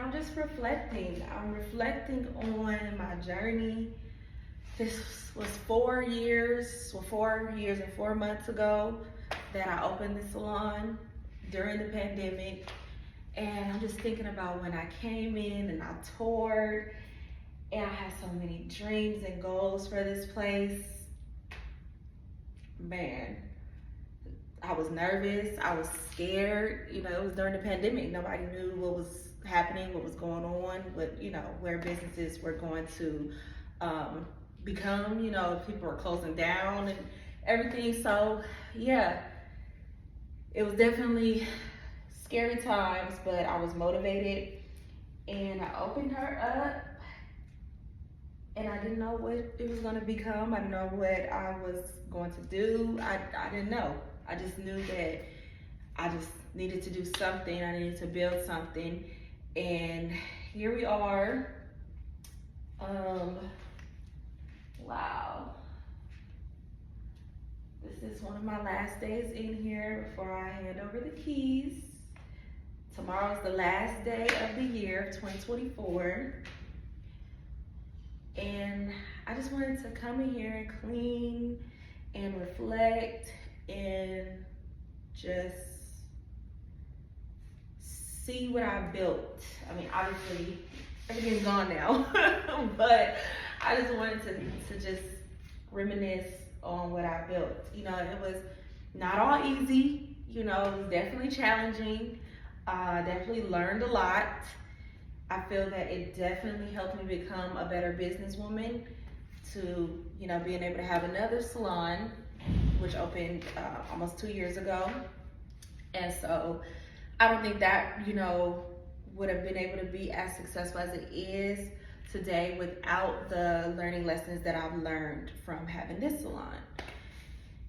I'm just reflecting. I'm reflecting on my journey. This was 4 years and 4 months ago that I opened the salon during the pandemic. And I'm just thinking about when I came in and I toured, and I had so many dreams and goals for this place. Man, I was nervous, I was scared. You know, it was during the pandemic. Nobody knew what was happening, what was going on, where businesses were going to become, people were closing down and everything. So yeah, it was definitely scary times, but I was motivated, and I opened her up, and I didn't know what it was gonna become. I didn't know what I was going to do. I didn't know. I just knew that I just needed to do something. I needed to build something, and here we are. Wow. This is one of my last days in here before I hand over the keys. Tomorrow's the last day of the year of 2024. And I just wanted to come in here and clean and reflect and just see what I built. I mean, obviously everything's gone now, but I just wanted to just reminisce on what I built. It was not all easy. It was definitely challenging. Definitely learned a lot. I feel that it definitely helped me become a better businesswoman to, being able to have another salon, which opened almost 2 years ago. And so I don't think that, would have been able to be as successful as it is today without the learning lessons that I've learned from having this salon.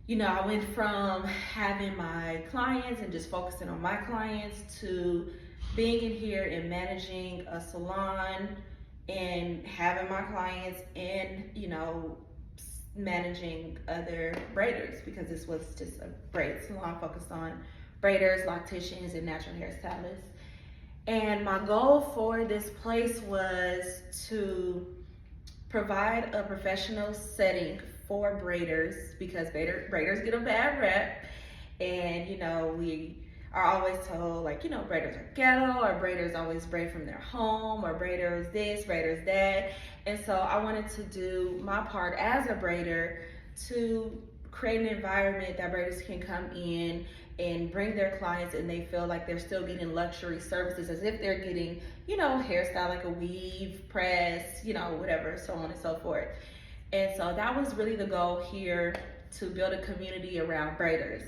I went from having my clients and just focusing on my clients to being in here and managing a salon and having my clients and, managing other braiders, because this was just a braid salon focused on braiders, locticians, and natural hair stylists. And my goal for this place was to provide a professional setting for braiders, because braiders get a bad rep, and we are always told, braiders are ghetto, or braiders always braid from their home, or braiders this, braiders that. And so I wanted to do my part as a braider to create an environment that braiders can come in and bring their clients, and they feel like they're still getting luxury services as if they're getting, hairstyle, like a weave, press, whatever, so on and so forth. And so that was really the goal here, to build a community around braiders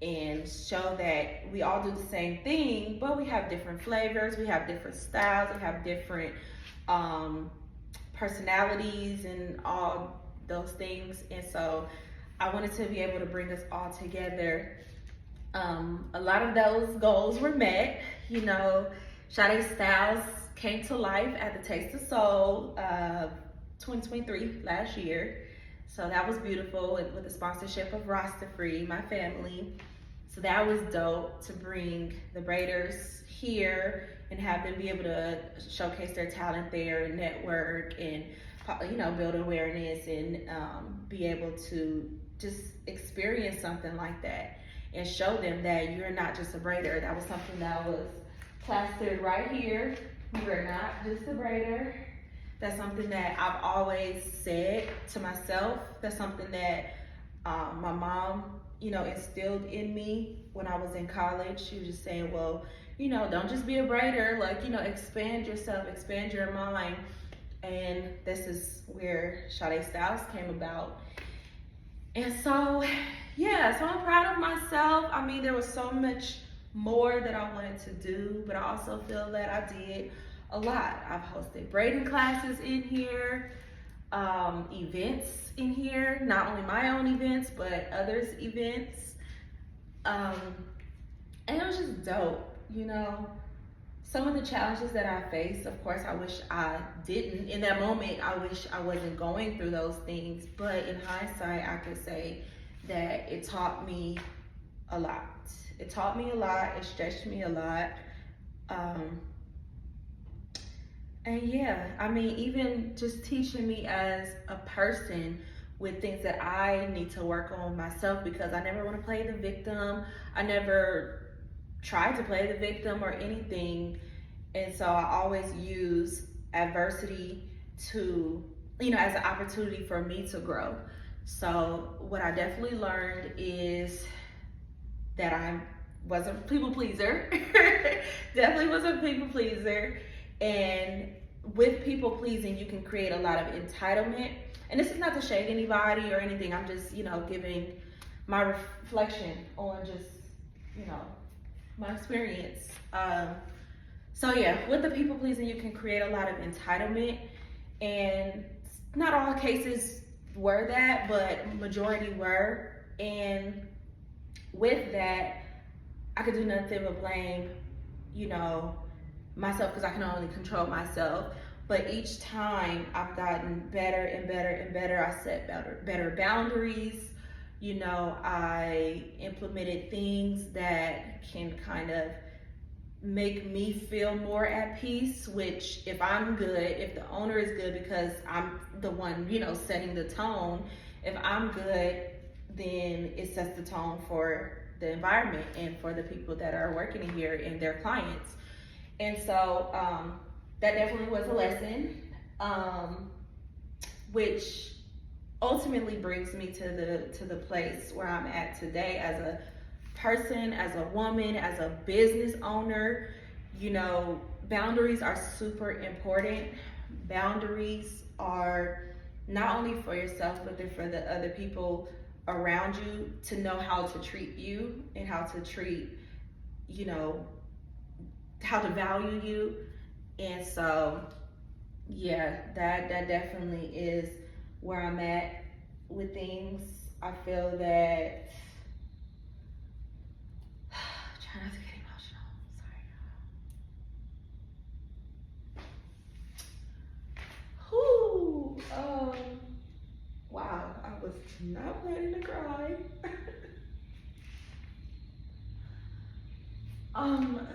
and show that we all do the same thing, but we have different flavors, we have different styles, we have different personalities and all those things. And so I wanted to be able to bring us all together. A lot of those goals were met. Sade Styles came to life at the Taste of Soul 2023 last year. So that was beautiful, with the sponsorship of Rasta Free, my family. So that was dope, to bring the braiders here and have them be able to showcase their talent there and network and, build awareness and be able to just experience something like that and show them that you're not just a braider. That was something that was plastered right here. You are not just a braider. That's something that I've always said to myself. That's something that my mom, instilled in me when I was in college. She was just saying, well, don't just be a braider, expand yourself, expand your mind. And this is where Sade Styles came about. And so, yeah, so I'm proud of myself. I mean, there was so much more that I wanted to do, but I also feel that I did a lot. I've hosted braiding classes in here, events in here, not only my own events, but others' events. And it was just dope, Some of the challenges that I faced, of course, I wish I didn't. In that moment, I wish I wasn't going through those things. But in hindsight, I could say that it taught me a lot. It taught me a lot. It stretched me a lot. And yeah, I mean, even just teaching me as a person with things that I need to work on myself, because I never want to play the victim. I never tried to play the victim or anything. And so I always use adversity to, as an opportunity for me to grow. So what I definitely learned is that I was a people pleaser. Definitely was a people pleaser. And with people pleasing, you can create a lot of entitlement. And this is not to shade anybody or anything. I'm just, giving my reflection on just, my experience. So yeah, with the people pleasing, you can create a lot of entitlement, and not all cases were that, but majority were. And with that, I could do nothing but blame, myself, because I can only control myself. But each time I've gotten better and better and better. I set better boundaries. I implemented things that can kind of make me feel more at peace, which if I'm good, if the owner is good, because I'm the one, setting the tone, if I'm good, then it sets the tone for the environment and for the people that are working in here and their clients. And so that definitely was a lesson, which ultimately brings me to the place where I'm at today as a person, as a woman, as a business owner. Boundaries are super important. Boundaries are not only for yourself, but they're for the other people around you, to know how to treat you and how to treat, how to value you. And so, yeah, that definitely is where I'm at with things. I feel that, try not to get emotional, sorry. Whoo, wow, I was not planning to cry. I'm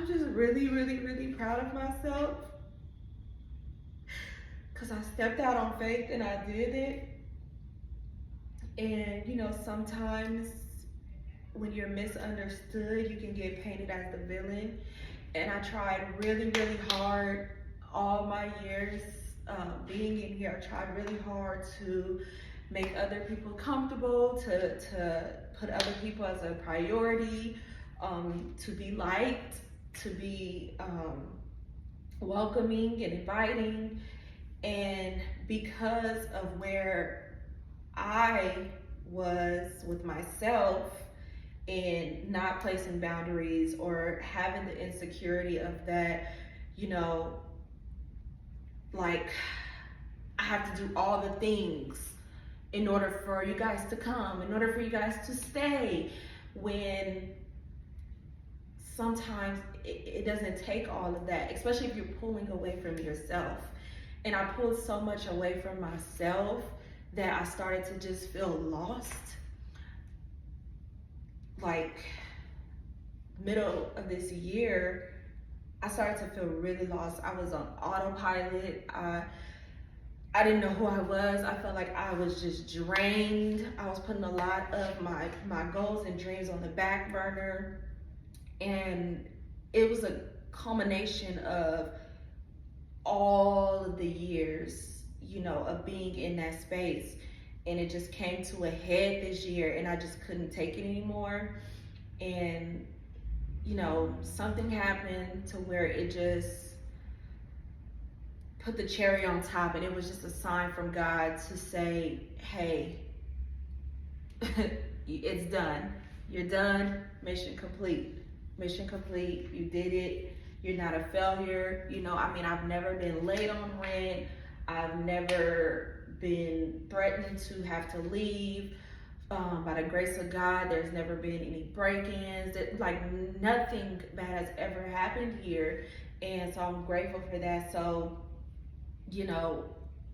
just really, really, really proud of myself, because I stepped out on faith and I did it. And sometimes when you're misunderstood, you can get painted as the villain. And I tried really, really hard all my years being in here. I tried really hard to make other people comfortable, to put other people as a priority, to be liked, to be welcoming and inviting. And because of where I was with myself and not placing boundaries, or having the insecurity of that, like, I have to do all the things in order for you guys to come, in order for you guys to stay, when sometimes it doesn't take all of that, especially if you're pulling away from yourself. And I pulled so much away from myself that I started to just feel lost. Like, middle of this year, I started to feel really lost. I was on autopilot. I didn't know who I was. I felt like I was just drained. I was putting a lot of my goals and dreams on the back burner. And it was a culmination of all of the years, of being in that space. And it just came to a head this year, and I just couldn't take it anymore. And, something happened to where it just put the cherry on top, and it was just a sign from God to say, hey, it's done. You're done. Mission complete. Mission complete. You did it. You're not a failure. I've never been late on rent. I've never been threatened to have to leave. By the grace of God, there's never been any break-ins. Like, nothing bad has ever happened here. And so I'm grateful for that. So,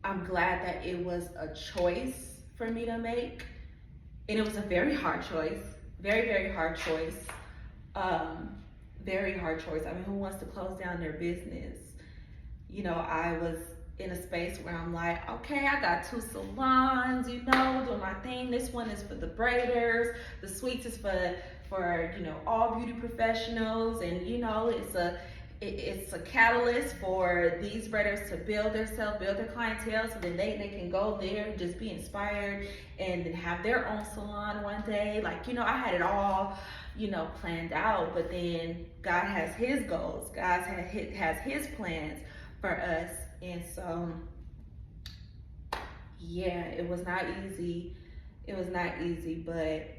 I'm glad that it was a choice for me to make. And it was a very hard choice. Very, very hard choice. very hard choice. I mean, who wants to close down their business? You know, I was in a space where I'm like, okay, I got 2 salons, you know, doing my thing. This one is for the braiders. The suites is for you know, all beauty professionals, and you know, it's a catalyst for these braiders to build themselves, build their clientele, so then they can go there and just be inspired and then have their own salon one day. Like, you know, I had it all, you know, planned out, but then God has his goals. God has his plans for us. And so, yeah, it was not easy. It was not easy, but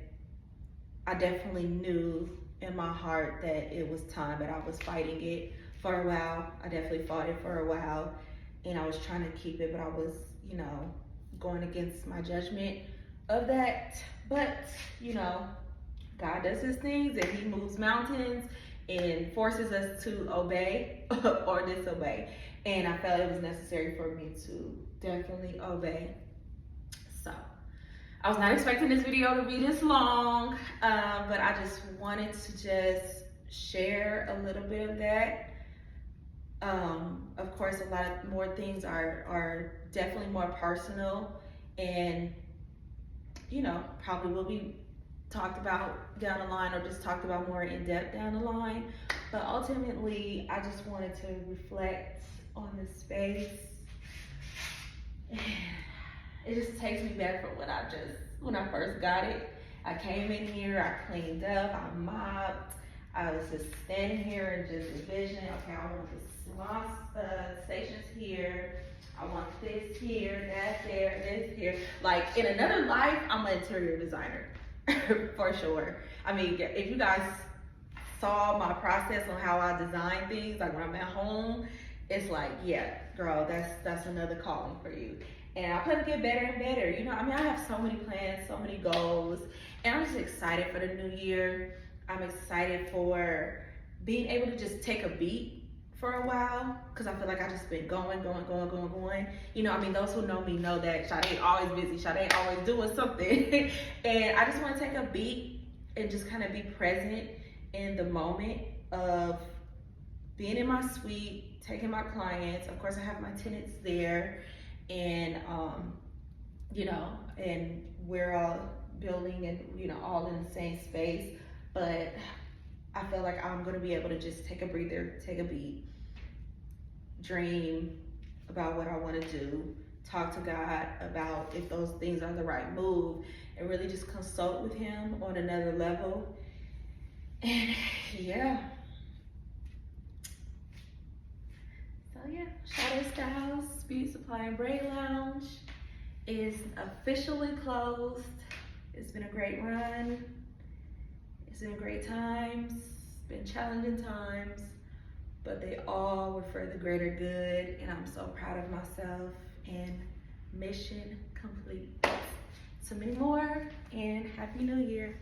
I definitely knew in my heart that it was time, but I was fighting it for a while. I definitely fought it for a while, and I was trying to keep it, but I was, you know, going against my judgment of that. But, you know, God does his things, and he moves mountains and forces us to obey or disobey. And I felt it was necessary for me to definitely obey. So I was not expecting this video to be this long, but I just wanted to just share a little bit of that. Of course, a lot more things are definitely more personal, and you know, probably will be talked about down the line, or just talked about more in depth down the line. But ultimately, I just wanted to reflect on this space. It just takes me back from when I first got it. I came in here, I cleaned up, I mopped. I was just standing here and just envisioning, okay, I want the salon stations here. I want this here, that there, this here. Like, in another life, I'm an interior designer, for sure. I mean, if you guys saw my process on how I design things, like when I'm at home, it's like, yeah, girl, that's another calling for you. And I plan to get better and better. You know, I mean, I have so many plans, so many goals, and I'm just excited for the new year. I'm excited for being able to just take a beat for a while, because I feel like I just been going. You know, I mean, those who know me know that Sade always busy, Sade always doing something. And I just want to take a beat and just kind of be present in the moment of being in my suite, taking my clients. Of course, I have my tenants there, and you know, and we're all building and, you know, all in the same space. But I feel like I'm gonna be able to just take a breather, take a beat, dream about what I want to do, talk to God about if those things are the right move, and really just consult with him on another level. And yeah. So yeah, Sade Styles Beauty Supply and Braid Lounge is officially closed. It's been a great run. It's been great times. It's been challenging times, but they all were for the greater good, and I'm so proud of myself. And mission complete. So many more, and Happy New Year.